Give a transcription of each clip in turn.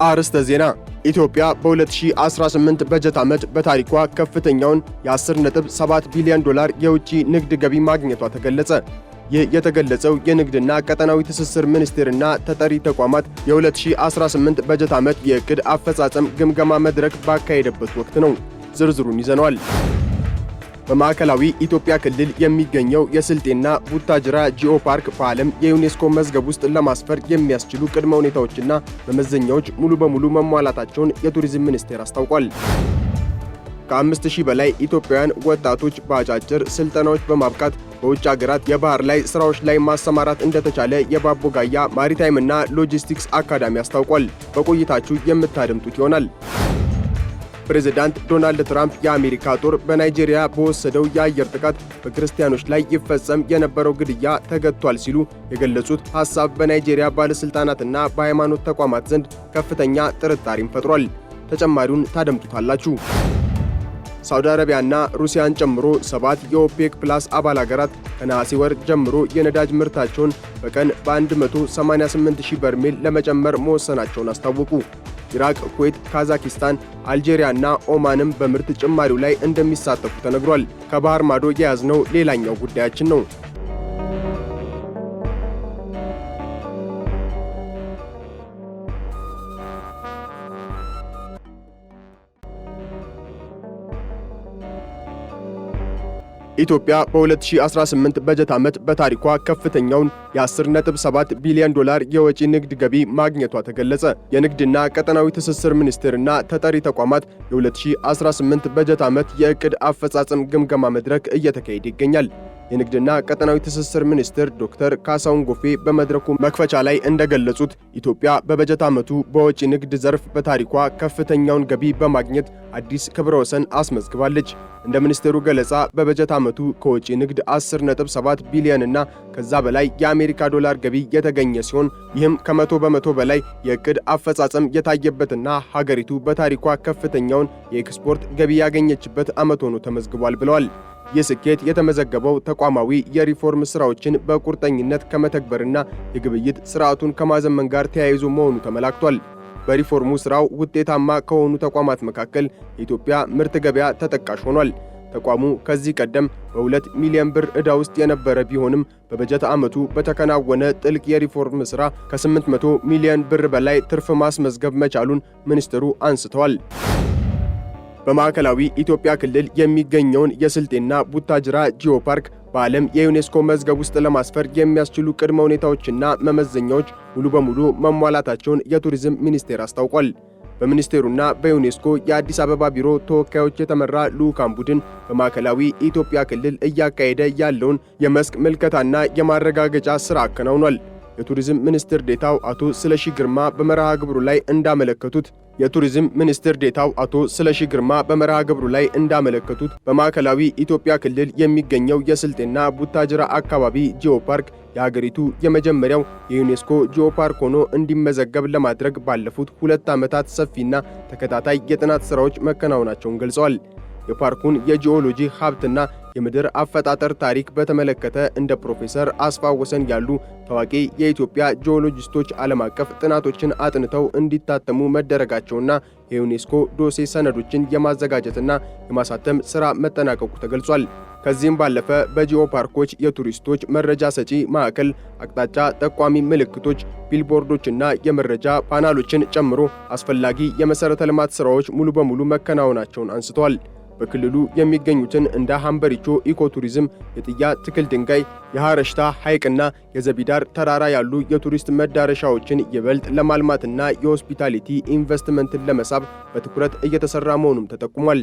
አርዕስተ ዜና። ኢትዮጵያ በ2018 በጀት ዓመት በታሪኳ ከፍተኛውን የ10.7 ቢሊዮን ዶላር የውጭ ንግድ ገቢ ማግኘቷ ተገለጸ። ይህ የተገለጸው የንግድና ቀጠናዊ ትስስር ሚኒስቴርና ተጠሪ ተቋማት የ2018 በጀት ዓመት የዕቅድ አፈጻጸም ግምገማ መድረክ ባካሄደበት ወቅት ነው። ዝርዝሩን ይዘነዋል። በማዕከላዊ ኢትዮጵያ ክልል የሚገኘው የስልጤና ቡታጅራ ጂኦ ፓርክ በዓለም የዩኔስኮ መዝገብ ውስጥ ለማስፈር የሚያስችሉ ቅድመ ሁኔታዎችና መመዘኛዎች ሙሉ በሙሉ መሟላታቸውን የቱሪዝም ሚኒስቴር አስታውቋል። ከ5000 በላይ ኢትዮጵያውያን ወጣቶች በአጫጭር ስልጠናዎች በማብቃት በውጭ ሀገራት የባህር ላይ ስራዎች ላይ ማሰማራት እንደተቻለ የባቦጋያ ማሪታይምና ሎጂስቲክስ አካዳሚ አስታውቋል። በቆይታችሁ የምታደምጡት ይሆናል። ፕሬዝዳንት ዶናልድ ትራምፕ የአሜሪካ ጦር በናይጄሪያ በወሰደው የአየር ጥቃት በክርስቲያኖች ላይ ይፈጸም የነበረው ግድያ ተገድቷል ሲሉ የገለጹት ሐሳብ በናይጄሪያ ባለስልጣናትና በሃይማኖት ተቋማት ዘንድ ከፍተኛ ጥርጣሬን ፈጥሯል። ተጨማሪውን ታደምጡታላችሁ። ሳውዲ አረቢያና ሩሲያን ጨምሮ 7 የኦፔክ ፕላስ አባል ሀገራት ከነሐሴ ወር ጀምሮ የነዳጅ ምርታቸውን በቀን በ188,000 በርሜል ለመጨመር መወሰናቸውን አስታወቁ። ኢራቅ፣ ኩዌት፣ ካዛኪስታን፣ አልጄሪያና ኦማንም በምርት ጭማሪው ላይ እንደሚሳተፉ ተነግሯል። ከባህር ማዶ የያዝነው ሌላኛው ጉዳያችን ነው። ኢትዮጵያ በ2018 በጀት ዓመት በታሪኳ ከፍተኛውን የ10.7 ቢሊዮን ዶላር የወጪ ንግድ ገቢ ማግኘቷ ተገለጸ። የንግድና ቀጠናዊ ትስስር ሚኒስቴርና ተጠሪ ተቋማት የ2018 በጀት ዓመት የዕቅድ አፈጻጸም ግምገማ መድረክ እየተካሄደ ይገኛል። የንግድና ቀጠናዊ ትስስር ሚኒስትር ዶክተር ካሳሁን ጎፌ በመድረኩ መክፈቻ ላይ እንደገለጹት ኢትዮጵያ በበጀት ዓመቱ በወጪ ንግድ ዘርፍ በታሪኳ ከፍተኛውን ገቢ በማግኘት አዲስ ክብረ ወሰን አስመዝግባለች። እንደ ሚኒስቴሩ ገለጻ በበጀት ዓመቱ ከወጪ ንግድ 10.7 ቢሊዮን እና ከዛ በላይ የአሜሪካ ዶላር ገቢ የተገኘ ሲሆን ይህም ከ100 በመቶ በላይ የዕቅድ አፈጻጸም የታየበትና ሀገሪቱ በታሪኳ ከፍተኛውን የኤክስፖርት ገቢ ያገኘችበት ዓመት ሆኖ ተመዝግቧል ብለዋል። ይህ ስኬት የተመዘገበው ተቋማዊ የሪፎርም ስራዎችን በቁርጠኝነት ከመተግበርና የግብይት ስርዓቱን ከማዘመን ጋር ተያይዞ መሆኑ ተመላክቷል። በሪፎርሙ ስራው ውጤታማ ከሆኑ ተቋማት መካከል የኢትዮጵያ ምርት ገበያ ተጠቃሽ ሆኗል። ተቋሙ ከዚህ ቀደም በ2 ሚሊዮን ብር ዕዳ ውስጥ የነበረ ቢሆንም በበጀት ዓመቱ በተከናወነ ጥልቅ የሪፎርም ሥራ ከ800 ሚሊዮን ብር በላይ ትርፍ ማስመዝገብ መቻሉን ሚኒስትሩ አንስተዋል። በማዕከላዊ ኢትዮጵያ ክልል የሚገኘውን የስልጤና ቡታጅራ ጂኦ ፓርክ በዓለም የዩኔስኮ መዝገብ ውስጥ ለማስፈር የሚያስችሉ ቅድመ ሁኔታዎችና መመዘኛዎች ሙሉ በሙሉ መሟላታቸውን የቱሪዝም ሚኒስቴር አስታውቋል። በሚኒስቴሩና በዩኔስኮ የአዲስ አበባ ቢሮ ተወካዮች የተመራ ልዑካን ቡድን በማዕከላዊ ኢትዮጵያ ክልል እያካሄደ ያለውን የመስክ ምልከታና የማረጋገጫ ሥራ አከናውኗል። የቱሪዝም ሚኒስትር ዴታው አቶ ስለሺ ግርማ በመርሃ ግብሩ ላይ እንዳመለከቱት በማዕከላዊ ኢትዮጵያ ክልል የሚገኘው የስልጤና ቡታጅራ አካባቢ ጂኦ ፓርክ የሀገሪቱ የመጀመሪያው የዩኔስኮ ጂኦ ፓርክ ሆኖ እንዲመዘገብ ለማድረግ ባለፉት 2 ዓመታት ሰፊና ተከታታይ የጥናት ሥራዎች መከናወናቸውን ገልጸዋል። የፓርኩን የጂኦሎጂ ሀብትና የምድር አፈጣጠር ታሪክ በተመለከተ እንደ ፕሮፌሰር አስፋው ወሰን ያሉ ታዋቂ የኢትዮጵያ ጂኦሎጂስቶች ዓለም አቀፍ ጥናቶችን አጥንተው እንዲታተሙ መደረጋቸውና የዩኔስኮ ዶሴ ሰነዶችን የማዘጋጀትና የማሳተም ሥራ መጠናቀቁ ተገልጿል። ከዚህም ባለፈ በጂኦ ፓርኮች የቱሪስቶች መረጃ ሰጪ ማዕከል፣ አቅጣጫ ጠቋሚ ምልክቶች፣ ቢልቦርዶችና የመረጃ ፓናሎችን ጨምሮ አስፈላጊ የመሠረተ ልማት ሥራዎች ሙሉ በሙሉ መከናወናቸውን አንስተዋል። በክልሉ የሚገኙትን እንደ ሀምበሪቾ ኢኮቱሪዝም፣ የጥያ ትክል ድንጋይ፣ የሐረሽታ ሐይቅና የዘቢዳር ተራራ ያሉ የቱሪስት መዳረሻዎችን ይበልጥ ለማልማትና የሆስፒታሊቲ ኢንቨስትመንትን ለመሳብ በትኩረት እየተሰራ መሆኑም ተጠቁሟል።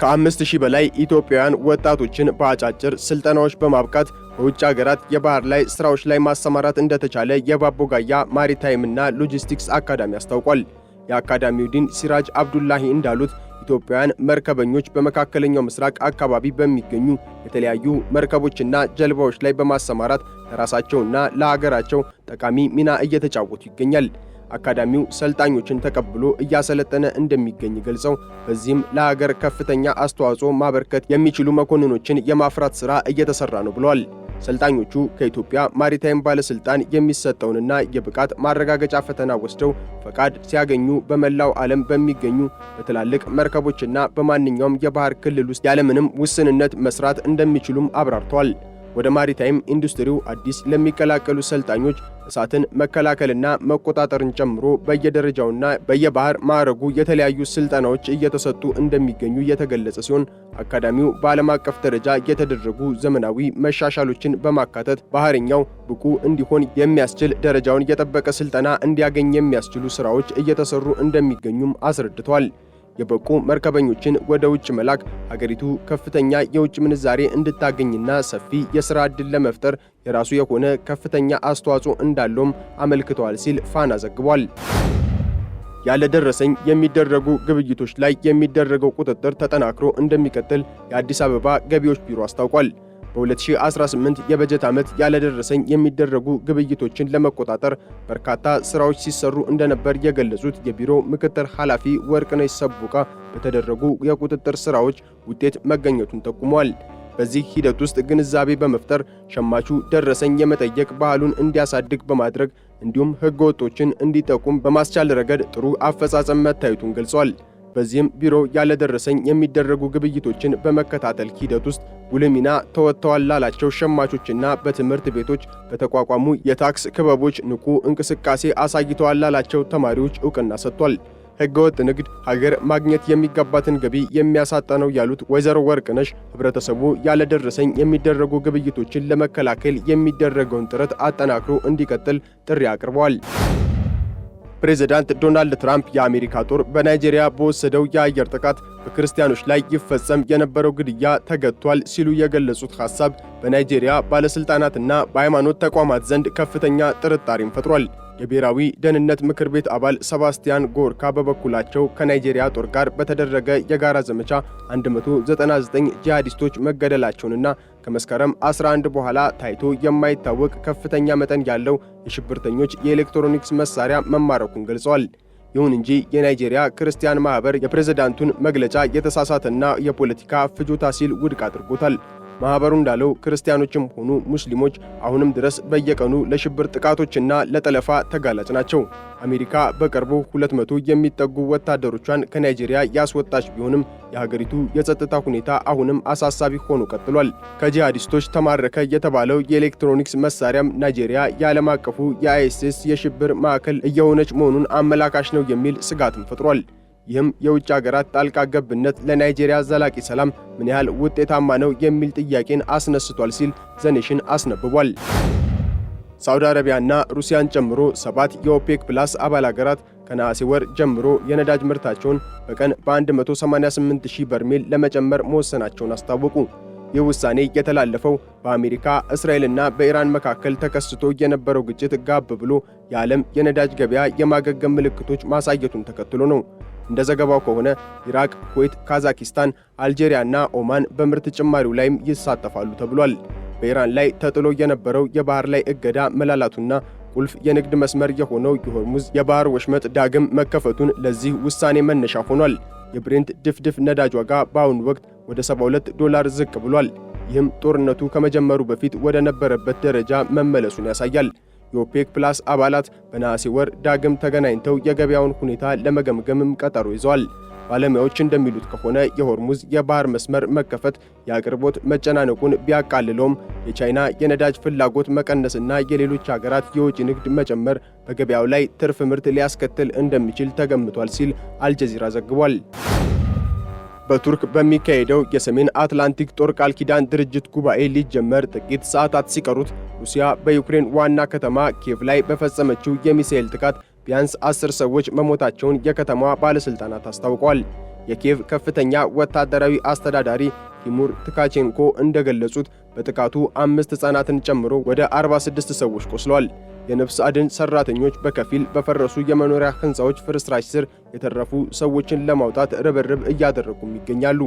ከ5000 በላይ ኢትዮጵያውያን ወጣቶችን በአጫጭር ስልጠናዎች በማብቃት በውጭ ሀገራት የባህር ላይ ስራዎች ላይ ማሰማራት እንደተቻለ የባቦጋያ ማሪታይምና ሎጂስቲክስ አካዳሚ አስታውቋል። የአካዳሚው ዲን ሲራጅ አብዱላሂ እንዳሉት ኢትዮጵያውያን መርከበኞች በመካከለኛው ምስራቅ አካባቢ በሚገኙ የተለያዩ መርከቦችና ጀልባዎች ላይ በማሰማራት ለራሳቸውና ለሀገራቸው ጠቃሚ ሚና እየተጫወቱ ይገኛል። አካዳሚው ሰልጣኞችን ተቀብሎ እያሰለጠነ እንደሚገኝ ገልጸው በዚህም ለሀገር ከፍተኛ አስተዋጽኦ ማበርከት የሚችሉ መኮንኖችን የማፍራት ሥራ እየተሰራ ነው ብለዋል። ሰልጣኞቹ ከኢትዮጵያ ማሪታይም ባለስልጣን የሚሰጠውንና የብቃት ማረጋገጫ ፈተና ወስደው ፈቃድ ሲያገኙ በመላው ዓለም በሚገኙ በትላልቅ መርከቦችና በማንኛውም የባህር ክልል ውስጥ ያለምንም ውስንነት መስራት እንደሚችሉም አብራርተዋል። ወደ ማሪታይም ኢንዱስትሪው አዲስ ለሚቀላቀሉ ሰልጣኞች እሳትን መከላከልና መቆጣጠርን ጨምሮ በየደረጃውና በየባህር ማዕረጉ የተለያዩ ስልጠናዎች እየተሰጡ እንደሚገኙ የተገለጸ ሲሆን አካዳሚው በዓለም አቀፍ ደረጃ የተደረጉ ዘመናዊ መሻሻሎችን በማካተት ባህረኛው ብቁ እንዲሆን የሚያስችል ደረጃውን የጠበቀ ስልጠና እንዲያገኝ የሚያስችሉ ስራዎች እየተሰሩ እንደሚገኙም አስረድተዋል። የበቁ መርከበኞችን ወደ ውጭ መላክ ሀገሪቱ ከፍተኛ የውጭ ምንዛሬ እንድታገኝና ሰፊ የሥራ ዕድል ለመፍጠር የራሱ የሆነ ከፍተኛ አስተዋጽኦ እንዳለውም አመልክተዋል ሲል ፋና ዘግቧል። ያለ ደረሰኝ የሚደረጉ ግብይቶች ላይ የሚደረገው ቁጥጥር ተጠናክሮ እንደሚቀጥል የአዲስ አበባ ገቢዎች ቢሮ አስታውቋል። በ2018 የበጀት ዓመት ያለደረሰኝ የሚደረጉ ግብይቶችን ለመቆጣጠር በርካታ ስራዎች ሲሰሩ እንደነበር የገለጹት የቢሮ ምክትል ኃላፊ ወርቅነሽ ሰቦቃ በተደረጉ የቁጥጥር ስራዎች ውጤት መገኘቱን ጠቁመዋል። በዚህ ሂደት ውስጥ ግንዛቤ በመፍጠር ሸማቹ ደረሰኝ የመጠየቅ ባህሉን እንዲያሳድግ በማድረግ እንዲሁም ህገወጦችን እንዲጠቁም በማስቻል ረገድ ጥሩ አፈጻጸም መታየቱን ገልጸዋል። በዚህም ቢሮ ያለደረሰኝ የሚደረጉ ግብይቶችን በመከታተል ሂደት ውስጥ ጉልህ ሚና ተወጥተዋል ላላቸው ሸማቾችና በትምህርት ቤቶች በተቋቋሙ የታክስ ክበቦች ንቁ እንቅስቃሴ አሳይተዋል ላላቸው ተማሪዎች ዕውቅና ሰጥቷል። ህገወጥ ንግድ ሀገር ማግኘት የሚገባትን ገቢ የሚያሳጣ ነው ያሉት ወይዘሮ ወርቅነሽ ህብረተሰቡ ያለደረሰኝ የሚደረጉ ግብይቶችን ለመከላከል የሚደረገውን ጥረት አጠናክሮ እንዲቀጥል ጥሪ አቅርበዋል። ፕሬዝዳንት ዶናልድ ትራምፕ የአሜሪካ ጦር በናይጄሪያ በወሰደው የአየር ጥቃት በክርስቲያኖች ላይ ይፈጸም የነበረው ግድያ ተገድቷል ሲሉ የገለጹት ሐሳብ በናይጄሪያ ባለስልጣናትና በሃይማኖት ተቋማት ዘንድ ከፍተኛ ጥርጣሬን ፈጥሯል። የብሔራዊ ደህንነት ምክር ቤት አባል ሰባስቲያን ጎርካ በበኩላቸው ከናይጄሪያ ጦር ጋር በተደረገ የጋራ ዘመቻ 199 ጂሃዲስቶች መገደላቸውንና ከመስከረም 11 በኋላ ታይቶ የማይታወቅ ከፍተኛ መጠን ያለው የሽብርተኞች የኤሌክትሮኒክስ መሳሪያ መማረኩን ገልጸዋል። ይሁን እንጂ የናይጄሪያ ክርስቲያን ማህበር የፕሬዝዳንቱን መግለጫ የተሳሳተና የፖለቲካ ፍጆታ ሲል ውድቅ አድርጎታል። ማህበሩ እንዳለው ክርስቲያኖችም ሆኑ ሙስሊሞች አሁንም ድረስ በየቀኑ ለሽብር ጥቃቶችና ለጠለፋ ተጋላጭ ናቸው። አሜሪካ በቅርቡ 200 የሚጠጉ ወታደሮቿን ከናይጄሪያ ያስወጣች ቢሆንም የሀገሪቱ የጸጥታ ሁኔታ አሁንም አሳሳቢ ሆኖ ቀጥሏል። ከጂሃዲስቶች ተማረከ የተባለው የኤሌክትሮኒክስ መሳሪያም ናይጄሪያ የዓለም አቀፉ የአይኤስኤስ የሽብር ማዕከል እየሆነች መሆኑን አመላካሽ ነው የሚል ስጋትም ፈጥሯል። ይህም የውጭ ሀገራት ጣልቃ ገብነት ለናይጄሪያ ዘላቂ ሰላም ምን ያህል ውጤታማ ነው የሚል ጥያቄን አስነስቷል ሲል ዘኔሽን አስነብቧል። ሳውዲ አረቢያና ሩሲያን ጨምሮ 7 የኦፔክ ፕላስ አባል ሀገራት ከነሐሴ ወር ጀምሮ የነዳጅ ምርታቸውን በቀን በ188,000 በርሜል ለመጨመር መወሰናቸውን አስታወቁ። ይህ ውሳኔ የተላለፈው በአሜሪካ እስራኤልና በኢራን መካከል ተከስቶ የነበረው ግጭት ጋብ ብሎ የዓለም የነዳጅ ገበያ የማገገም ምልክቶች ማሳየቱን ተከትሎ ነው። እንደ ዘገባው ከሆነ ኢራቅ፣ ኩዌት፣ ካዛኪስታን፣ አልጄሪያና ኦማን በምርት ጭማሪው ላይም ይሳተፋሉ ተብሏል። በኢራን ላይ ተጥሎ የነበረው የባህር ላይ እገዳ መላላቱና ቁልፍ የንግድ መስመር የሆነው የሆርሙዝ የባህር ወሽመጥ ዳግም መከፈቱን ለዚህ ውሳኔ መነሻ ሆኗል። የብሬንት ድፍድፍ ነዳጅ ዋጋ በአሁኑ ወቅት ወደ $72 ዝቅ ብሏል። ይህም ጦርነቱ ከመጀመሩ በፊት ወደ ነበረበት ደረጃ መመለሱን ያሳያል። የኦፔክ ፕላስ አባላት በነሐሴ ወር ዳግም ተገናኝተው የገበያውን ሁኔታ ለመገምገምም ቀጠሮ ይዘዋል። ባለሙያዎች እንደሚሉት ከሆነ የሆርሙዝ የባህር መስመር መከፈት የአቅርቦት መጨናነቁን ቢያቃልለውም የቻይና የነዳጅ ፍላጎት መቀነስና የሌሎች ሀገራት የውጭ ንግድ መጨመር በገበያው ላይ ትርፍ ምርት ሊያስከትል እንደሚችል ተገምቷል ሲል አልጀዚራ ዘግቧል። በቱርክ በሚካሄደው የሰሜን አትላንቲክ ጦር ቃል ኪዳን ድርጅት ጉባኤ ሊጀመር ጥቂት ሰዓታት ሲቀሩት ሩሲያ በዩክሬን ዋና ከተማ ኪየቭ ላይ በፈጸመችው የሚሳኤል ጥቃት ቢያንስ 10 ሰዎች መሞታቸውን የከተማዋ ባለስልጣናት አስታውቀዋል። የኪየቭ ከፍተኛ ወታደራዊ አስተዳዳሪ ቲሙር ትካቼንኮ እንደገለጹት በጥቃቱ 5 ሕፃናትን ጨምሮ ወደ 46 ሰዎች ቆስለዋል። የነፍስ አድን ሰራተኞች በከፊል በፈረሱ የመኖሪያ ሕንፃዎች ፍርስራሽ ስር የተረፉ ሰዎችን ለማውጣት ርብርብ እያደረጉም ይገኛሉ።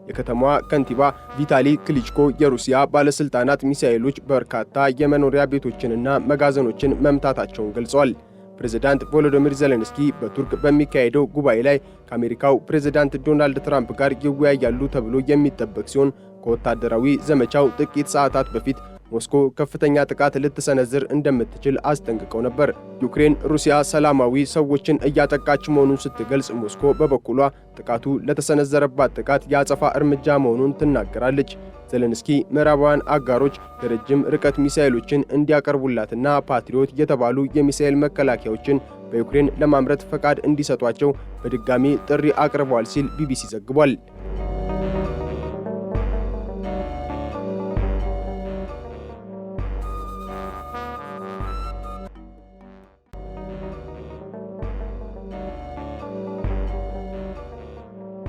የከተማዋ ከንቲባ ቪታሊ ክሊችኮ የሩሲያ ባለስልጣናት ሚሳኤሎች በርካታ የመኖሪያ ቤቶችንና መጋዘኖችን መምታታቸውን ገልጸዋል። ፕሬዝዳንት ቮሎዶሚር ዜሌንስኪ በቱርክ በሚካሄደው ጉባኤ ላይ ከአሜሪካው ፕሬዝዳንት ዶናልድ ትራምፕ ጋር ይወያያሉ ተብሎ የሚጠበቅ ሲሆን ከወታደራዊ ዘመቻው ጥቂት ሰዓታት በፊት ሞስኮ ከፍተኛ ጥቃት ልትሰነዝር እንደምትችል አስጠንቅቀው ነበር። ዩክሬን ሩሲያ ሰላማዊ ሰዎችን እያጠቃች መሆኑን ስትገልጽ፣ ሞስኮ በበኩሏ ጥቃቱ ለተሰነዘረባት ጥቃት የአጸፋ እርምጃ መሆኑን ትናገራለች። ዜሌንስኪ ምዕራባውያን አጋሮች የረጅም ርቀት ሚሳኤሎችን እንዲያቀርቡላትና ፓትሪዮት የተባሉ የሚሳኤል መከላከያዎችን በዩክሬን ለማምረት ፈቃድ እንዲሰጧቸው በድጋሚ ጥሪ አቅርበዋል ሲል ቢቢሲ ዘግቧል።